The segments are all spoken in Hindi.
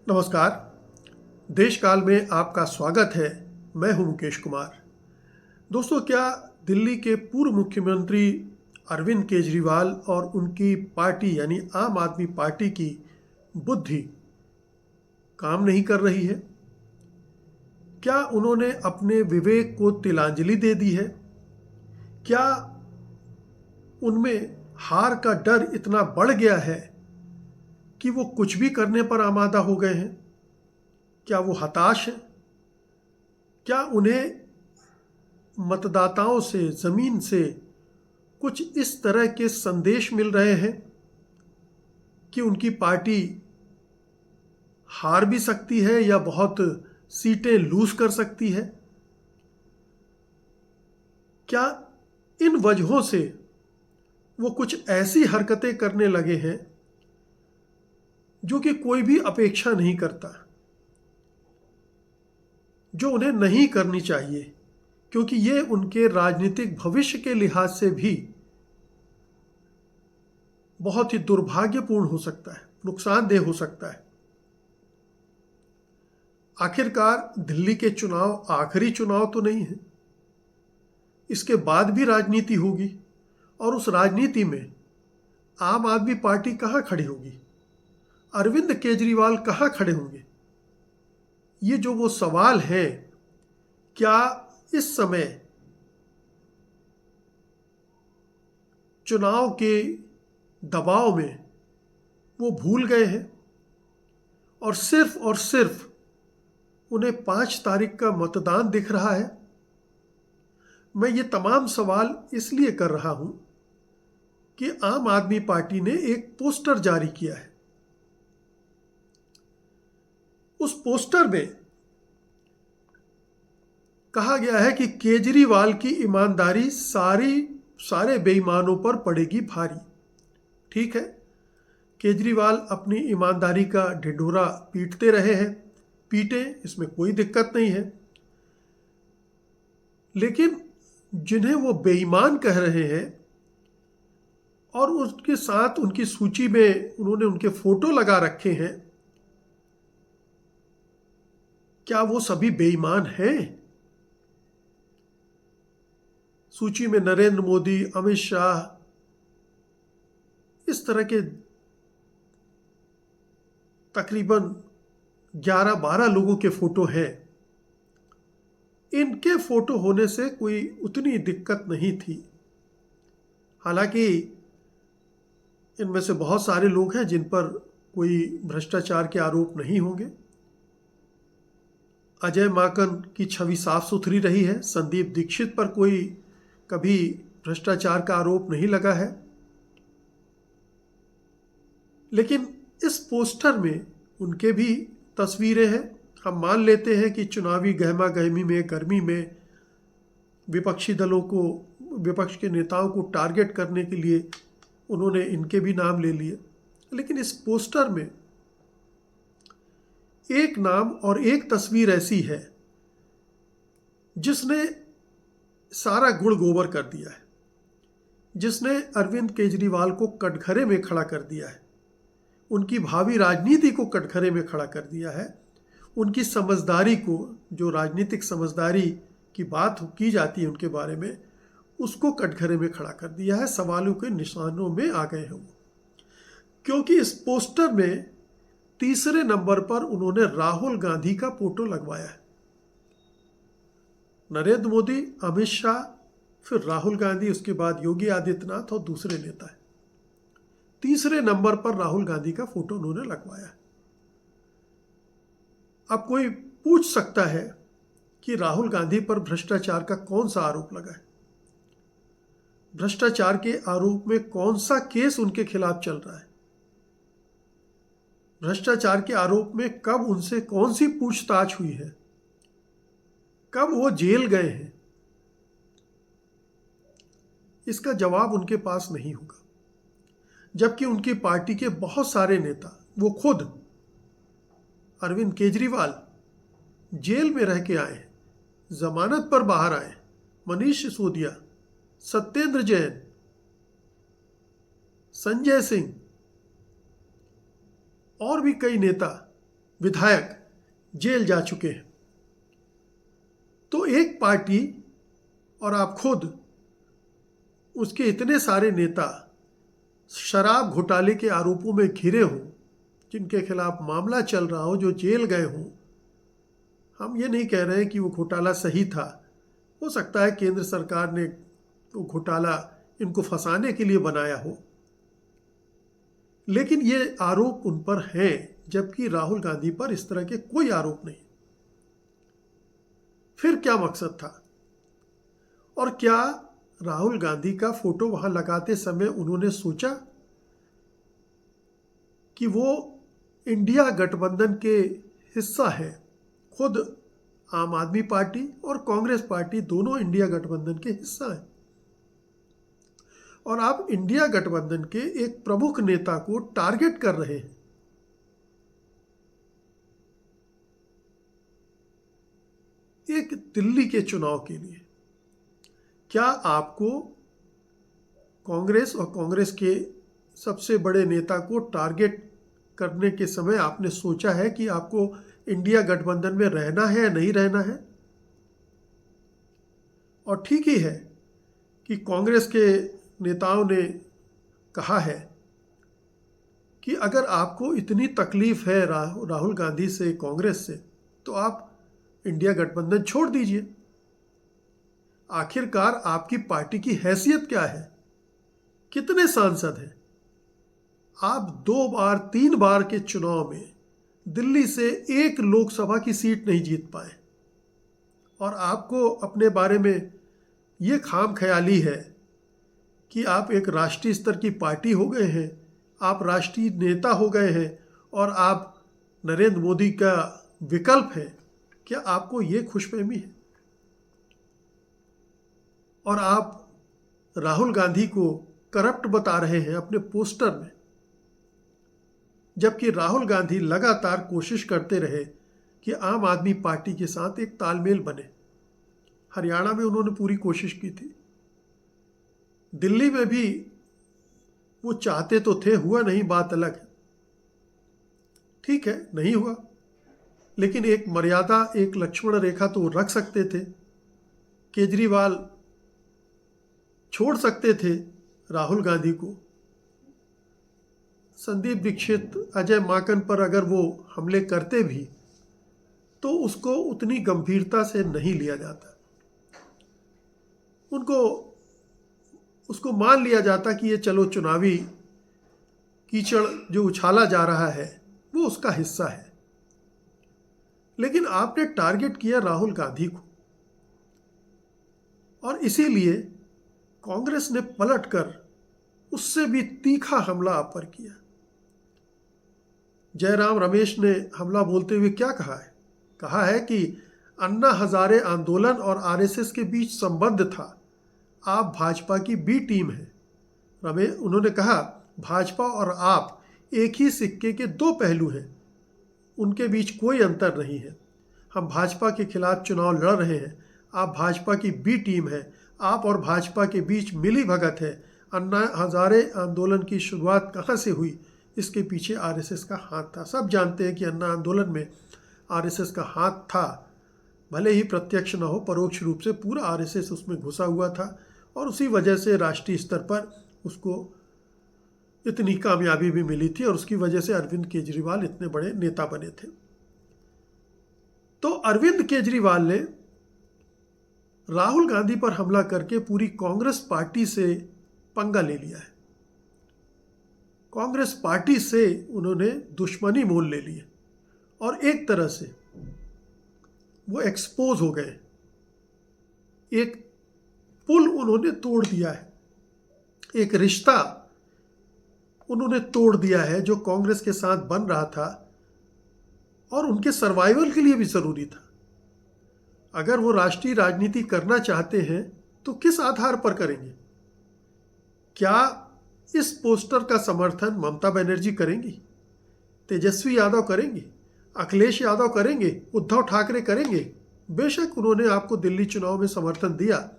नमस्कार। देश काल में आपका स्वागत है। मैं हूं मुकेश कुमार। दोस्तों, क्या दिल्ली के पूर्व मुख्यमंत्री अरविंद केजरीवाल और उनकी पार्टी यानी आम आदमी पार्टी की बुद्धि काम नहीं कर रही है? क्या उन्होंने अपने विवेक को तिलांजलि दे दी है? क्या उनमें हार का डर इतना बढ़ गया है कि वो कुछ भी करने पर आमादा हो गए हैं? क्या वो हताश हैं? क्या उन्हें मतदाताओं से, ज़मीन से कुछ इस तरह के संदेश मिल रहे हैं कि उनकी पार्टी हार भी सकती है या बहुत सीटें लूज कर सकती है? क्या इन वजहों से वो कुछ ऐसी हरकतें करने लगे हैं जो कि कोई भी अपेक्षा नहीं करता, जो उन्हें नहीं करनी चाहिए, क्योंकि ये उनके राजनीतिक भविष्य के लिहाज से भी बहुत ही दुर्भाग्यपूर्ण हो सकता है, नुकसानदेह हो सकता है। आखिरकार दिल्ली के चुनाव आखिरी चुनाव तो नहीं है। इसके बाद भी राजनीति होगी और उस राजनीति में आम आदमी पार्टी कहाँ खड़ी होगी? अरविंद केजरीवाल कहाँ खड़े होंगे? ये जो वो सवाल है, क्या इस समय चुनाव के दबाव में वो भूल गए हैं और सिर्फ उन्हें 5 तारीख का मतदान दिख रहा है? मैं ये तमाम सवाल इसलिए कर रहा हूं कि आम आदमी पार्टी ने एक पोस्टर जारी किया है। उस पोस्टर में कहा गया है कि केजरीवाल की ईमानदारी सारे बेईमानों पर पड़ेगी भारी। ठीक है, केजरीवाल अपनी ईमानदारी का ढिंढोरा पीटते रहे हैं, पीटे, इसमें कोई दिक्कत नहीं है। लेकिन जिन्हें वो बेईमान कह रहे हैं और उसके साथ उनकी सूची में उन्होंने उनके फोटो लगा रखे हैं, क्या वो सभी बेईमान हैं? सूची में नरेंद्र मोदी, अमित शाह, इस तरह के तकरीबन 11-12 लोगों के फोटो हैं। इनके फोटो होने से कोई उतनी दिक्कत नहीं थी। हालांकि इनमें से बहुत सारे लोग हैं जिन पर कोई भ्रष्टाचार के आरोप नहीं होंगे। अजय माकन की छवि साफ सुथरी रही है। संदीप दीक्षित पर कोई कभी भ्रष्टाचार का आरोप नहीं लगा है। लेकिन इस पोस्टर में उनके भी तस्वीरें हैं। हम मान लेते हैं कि चुनावी गहमा गहमी में, गर्मी में विपक्षी दलों को, विपक्ष के नेताओं को टारगेट करने के लिए उन्होंने इनके भी नाम ले लिए। लेकिन इस पोस्टर में एक नाम और एक तस्वीर ऐसी है जिसने सारा गुड़ गोबर कर दिया है, जिसने अरविंद केजरीवाल को कटघरे में खड़ा कर दिया है, उनकी भावी राजनीति को कटघरे में खड़ा कर दिया है, उनकी समझदारी को, जो राजनीतिक समझदारी की बात की जाती है उनके बारे में, उसको कटघरे में खड़ा कर दिया है। सवालों के निशानों में आ गए हैं वो, क्योंकि इस पोस्टर में तीसरे नंबर पर उन्होंने राहुल गांधी का फोटो लगवाया है। नरेंद्र मोदी, अमित शाह, फिर राहुल गांधी, उसके बाद योगी आदित्यनाथ और दूसरे नेता है। तीसरे नंबर पर राहुल गांधी का फोटो उन्होंने लगवाया है। अब कोई पूछ सकता है कि राहुल गांधी पर भ्रष्टाचार का कौन सा आरोप लगा है? भ्रष्टाचार के आरोप में कौन सा केस उनके खिलाफ चल रहा है? भ्रष्टाचार के आरोप में कब उनसे कौन सी पूछताछ हुई है? कब वो जेल गए हैं? इसका जवाब उनके पास नहीं होगा। जबकि उनकी पार्टी के बहुत सारे नेता, वो खुद अरविंद केजरीवाल जेल में रह के आए हैं, जमानत पर बाहर आए। मनीष सिसोदिया, सत्येंद्र जैन, संजय सिंह और भी कई नेता विधायक जेल जा चुके हैं। तो एक पार्टी और आप खुद, उसके इतने सारे नेता शराब घोटाले के आरोपों में घिरे हों, जिनके खिलाफ मामला चल रहा हो, जो जेल गए हों। हम ये नहीं कह रहे हैं कि वो घोटाला सही था, हो सकता है केंद्र सरकार ने वो घोटाला इनको फंसाने के लिए बनाया हो, लेकिन ये आरोप उन पर हैं, जबकि राहुल गांधी पर इस तरह के कोई आरोप नहीं। फिर क्या मकसद था? और क्या राहुल गांधी का फोटो वहां लगाते समय उन्होंने सोचा कि वो इंडिया गठबंधन के हिस्सा है? खुद आम आदमी पार्टी और कांग्रेस पार्टी दोनों इंडिया गठबंधन के हिस्सा हैं, और आप इंडिया गठबंधन के एक प्रमुख नेता को टारगेट कर रहे हैं। एक दिल्ली के चुनाव के लिए क्या आपको कांग्रेस और कांग्रेस के सबसे बड़े नेता को टारगेट करने के समय आपने सोचा है कि आपको इंडिया गठबंधन में रहना है या नहीं रहना है? और ठीक ही है कि कांग्रेस के नेताओं ने कहा है कि अगर आपको इतनी तकलीफ है राहुल गांधी से, कांग्रेस से, तो आप इंडिया गठबंधन छोड़ दीजिए। आखिरकार आपकी पार्टी की हैसियत क्या है? कितने सांसद हैं? आप 2 बार 3 बार के चुनाव में दिल्ली से एक लोकसभा की सीट नहीं जीत पाए, और आपको अपने बारे में ये खाम ख्याली है कि आप एक राष्ट्रीय स्तर की पार्टी हो गए हैं, आप राष्ट्रीय नेता हो गए हैं, और आप नरेंद्र मोदी का विकल्प हैं। क्या आपको ये खुशफहमी है? और आप राहुल गांधी को करप्ट बता रहे हैं अपने पोस्टर में, जबकि राहुल गांधी लगातार कोशिश करते रहे कि आम आदमी पार्टी के साथ एक तालमेल बने। हरियाणा में उन्होंने पूरी कोशिश की थी, दिल्ली में भी वो चाहते तो थे, हुआ नहीं, बात अलग है। ठीक है, नहीं हुआ, लेकिन एक मर्यादा, एक लक्ष्मण रेखा तो रख सकते थे। केजरीवाल छोड़ सकते थे राहुल गांधी को। संदीप दीक्षित, अजय माकन पर अगर वो हमले करते भी तो उसको उतनी गंभीरता से नहीं लिया जाता, उसको मान लिया जाता कि ये चलो चुनावी कीचड़ जो उछाला जा रहा है वो उसका हिस्सा है। लेकिन आपने टारगेट किया राहुल गांधी को, और इसीलिए कांग्रेस ने पलटकर उससे भी तीखा हमला आप पर किया। जयराम रमेश ने हमला बोलते हुए क्या कहा है? कहा है कि अन्ना हजारे आंदोलन और आरएसएस के बीच संबंध था, आप भाजपा की बी टीम है। उन्होंने कहा भाजपा और आप एक ही सिक्के के 2 पहलू हैं, उनके बीच कोई अंतर नहीं है। हम भाजपा के खिलाफ चुनाव लड़ रहे हैं, आप भाजपा की बी टीम है, आप और भाजपा के बीच मिली भगत है। अन्ना हजारे आंदोलन की शुरुआत कहाँ से हुई? इसके पीछे आरएसएस का हाथ था। सब जानते हैं कि अन्ना आंदोलन में आरएसएस का हाथ था, भले ही प्रत्यक्ष न हो, परोक्ष रूप से पूरा आरएसएस उसमें घुसा हुआ था, और उसी वजह से राष्ट्रीय स्तर पर उसको इतनी कामयाबी भी मिली थी, और उसकी वजह से अरविंद केजरीवाल इतने बड़े नेता बने थे। तो अरविंद केजरीवाल ने राहुल गांधी पर हमला करके पूरी कांग्रेस पार्टी से पंगा ले लिया है। कांग्रेस पार्टी से उन्होंने दुश्मनी मोल ले ली है, और एक तरह से वो एक्सपोज हो गए। एक पुल उन्होंने तोड़ दिया है, एक रिश्ता उन्होंने तोड़ दिया है जो कांग्रेस के साथ बन रहा था, और उनके सर्वाइवल के लिए भी ज़रूरी था। अगर वो राष्ट्रीय राजनीति करना चाहते हैं तो किस आधार पर करेंगे? क्या इस पोस्टर का समर्थन ममता बनर्जी करेंगी, तेजस्वी यादव करेंगे, अखिलेश यादव करेंगे, उद्धव ठाकरे करेंगे? बेशक उन्होंने आपको दिल्ली चुनाव में समर्थन दिया,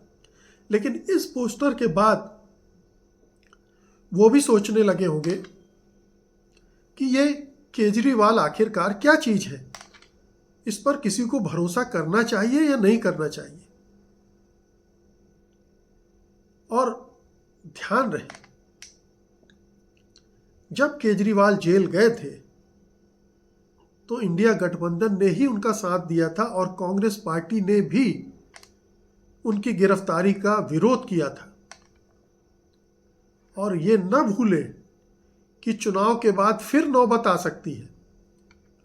लेकिन इस पोस्टर के बाद वो भी सोचने लगे होंगे कि ये केजरीवाल आखिरकार क्या चीज है, इस पर किसी को भरोसा करना चाहिए या नहीं करना चाहिए। और ध्यान रहे, जब केजरीवाल जेल गए थे तो इंडिया गठबंधन ने ही उनका साथ दिया था और कांग्रेस पार्टी ने भी उनकी गिरफ्तारी का विरोध किया था। और ये न भूले कि चुनाव के बाद फिर नौबत आ सकती है।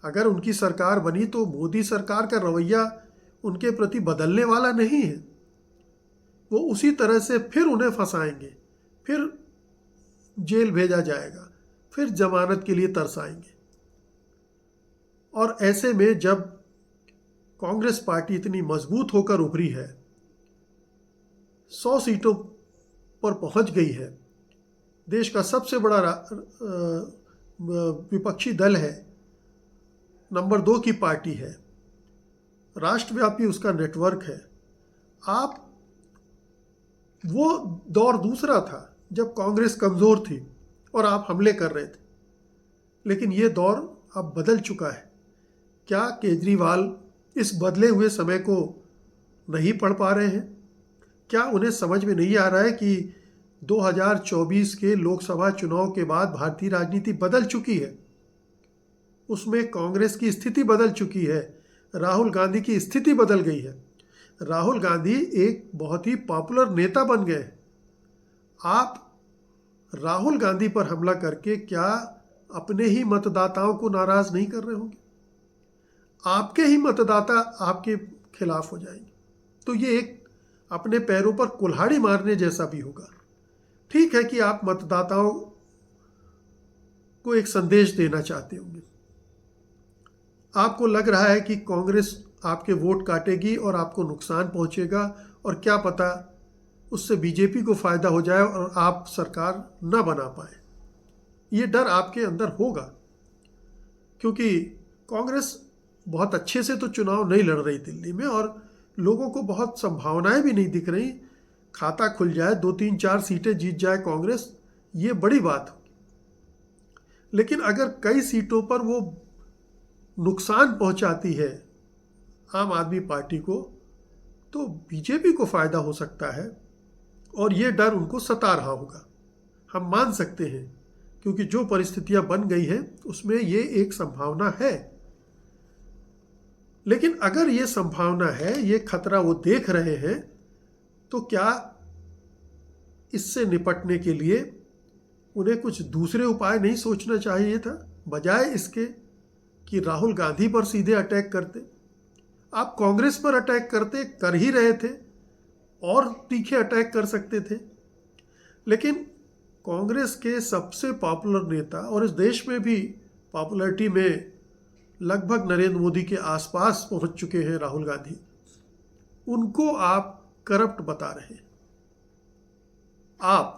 अगर उनकी सरकार बनी तो मोदी सरकार का रवैया उनके प्रति बदलने वाला नहीं है। वो उसी तरह से फिर उन्हें फंसाएंगे, फिर जेल भेजा जाएगा, फिर जमानत के लिए तरसाएंगे। और ऐसे में जब कांग्रेस पार्टी इतनी मजबूत होकर उभरी है, 100 सीटों पर पहुंच गई है, देश का सबसे बड़ा विपक्षी दल है, नंबर 2 की पार्टी है, राष्ट्रव्यापी उसका नेटवर्क है। आप वो दौर दूसरा था जब कांग्रेस कमज़ोर थी और आप हमले कर रहे थे, लेकिन ये दौर अब बदल चुका है। क्या केजरीवाल इस बदले हुए समय को नहीं पढ़ पा रहे हैं? क्या उन्हें समझ में नहीं आ रहा है कि 2024 के लोकसभा चुनाव के बाद भारतीय राजनीति बदल चुकी है? उसमें कांग्रेस की स्थिति बदल चुकी है, राहुल गांधी की स्थिति बदल गई है। राहुल गांधी एक बहुत ही पॉपुलर नेता बन गए। आप राहुल गांधी पर हमला करके क्या अपने ही मतदाताओं को नाराज नहीं कर रहे होंगे? आपके ही मतदाता आपके खिलाफ हो जाएंगे। तो ये एक अपने पैरों पर कुल्हाड़ी मारने जैसा भी होगा। ठीक है कि आप मतदाताओं को एक संदेश देना चाहते होंगे, आपको लग रहा है कि कांग्रेस आपके वोट काटेगी और आपको नुकसान पहुंचेगा, और क्या पता उससे बीजेपी को फायदा हो जाए और आप सरकार न बना पाए। ये डर आपके अंदर होगा, क्योंकि कांग्रेस बहुत अच्छे से तो चुनाव नहीं लड़ रही दिल्ली में, और लोगों को बहुत संभावनाएं भी नहीं दिख रही। खाता खुल जाए, 2-3-4 सीटें जीत जाए कांग्रेस, ये बड़ी बात होगी। लेकिन अगर कई सीटों पर वो नुकसान पहुंचाती है आम आदमी पार्टी को, तो बीजेपी को फायदा हो सकता है, और ये डर उनको सता रहा होगा। हम मान सकते हैं, क्योंकि जो परिस्थितियां बन गई हैं उसमें ये एक संभावना है। लेकिन अगर ये संभावना है, ये खतरा वो देख रहे हैं, तो क्या इससे निपटने के लिए उन्हें कुछ दूसरे उपाय नहीं सोचना चाहिए था, बजाय इसके कि राहुल गांधी पर सीधे अटैक करते? आप कांग्रेस पर अटैक करते, कर ही रहे थे, और तीखे अटैक कर सकते थे। लेकिन कांग्रेस के सबसे पॉपुलर नेता, और इस देश में भी पॉपुलैरिटी में लगभग नरेंद्र मोदी के आसपास पहुंच चुके हैं राहुल गांधी, उनको आप करप्ट बता रहे हैं। आप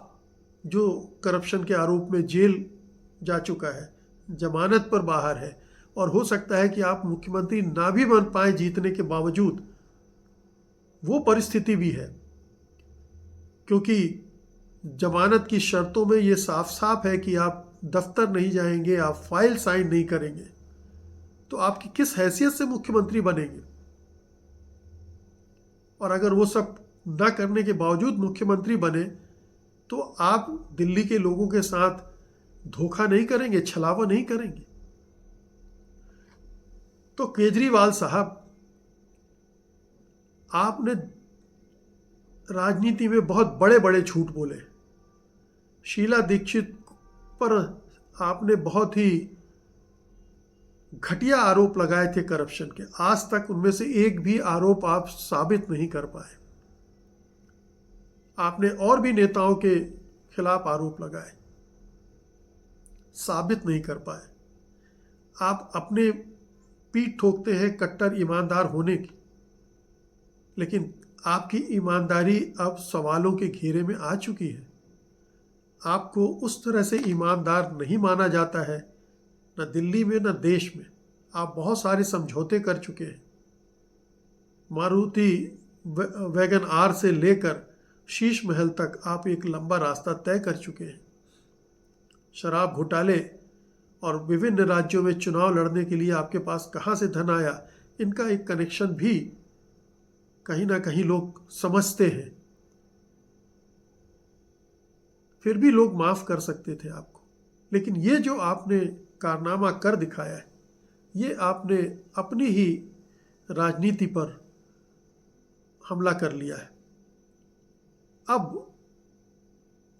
जो करप्शन के आरोप में जेल जा चुका है, जमानत पर बाहर है, और हो सकता है कि आप मुख्यमंत्री ना भी बन पाए जीतने के बावजूद, वो परिस्थिति भी है, क्योंकि जमानत की शर्तों में ये साफ साफ है कि आप दफ्तर नहीं जाएंगे, आप फाइल साइन नहीं करेंगे, तो आपकी किस हैसियत से मुख्यमंत्री बनेंगे? और अगर वो सब ना करने के बावजूद मुख्यमंत्री बने, तो आप दिल्ली के लोगों के साथ धोखा नहीं करेंगे, छलावा नहीं करेंगे। तो केजरीवाल साहब, आपने राजनीति में बहुत बड़े बड़े झूठ बोले। शीला दीक्षित पर आपने बहुत ही घटिया आरोप लगाए थे करप्शन के, आज तक उनमें से एक भी आरोप आप साबित नहीं कर पाए। आपने और भी नेताओं के खिलाफ आरोप लगाए, साबित नहीं कर पाए। आप अपने पीठ ठोकते हैं कट्टर ईमानदार होने की, लेकिन आपकी ईमानदारी अब सवालों के घेरे में आ चुकी है। आपको उस तरह से ईमानदार नहीं माना जाता है, न दिल्ली में न देश में। आप बहुत सारे समझौते कर चुके हैं। मारुति वैगन आर से लेकर शीश महल तक आप एक लंबा रास्ता तय कर चुके हैं। शराब घोटाले और विभिन्न राज्यों में चुनाव लड़ने के लिए आपके पास कहाँ से धन आया, इनका एक कनेक्शन भी कहीं ना कहीं लोग समझते हैं। फिर भी लोग माफ़ कर सकते थे आपको, लेकिन ये जो आपने कारनामा कर दिखाया है, ये आपने अपनी ही राजनीति पर हमला कर लिया है। अब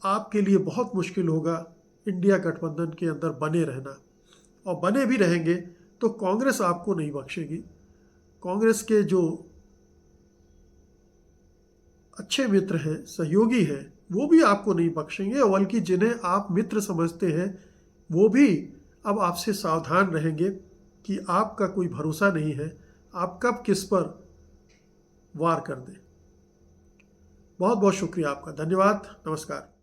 आपके लिए बहुत मुश्किल होगा इंडिया गठबंधन के अंदर बने रहना, और बने भी रहेंगे तो कांग्रेस आपको नहीं बख्शेगी। कांग्रेस के जो अच्छे मित्र हैं, सहयोगी हैं, वो भी आपको नहीं बख्शेंगे, बल्कि जिन्हें आप मित्र समझते हैं वो भी अब आपसे सावधान रहेंगे कि आपका कोई भरोसा नहीं है, आप कब किस पर वार कर दें। बहुत बहुत शुक्रिया आपका, धन्यवाद, नमस्कार।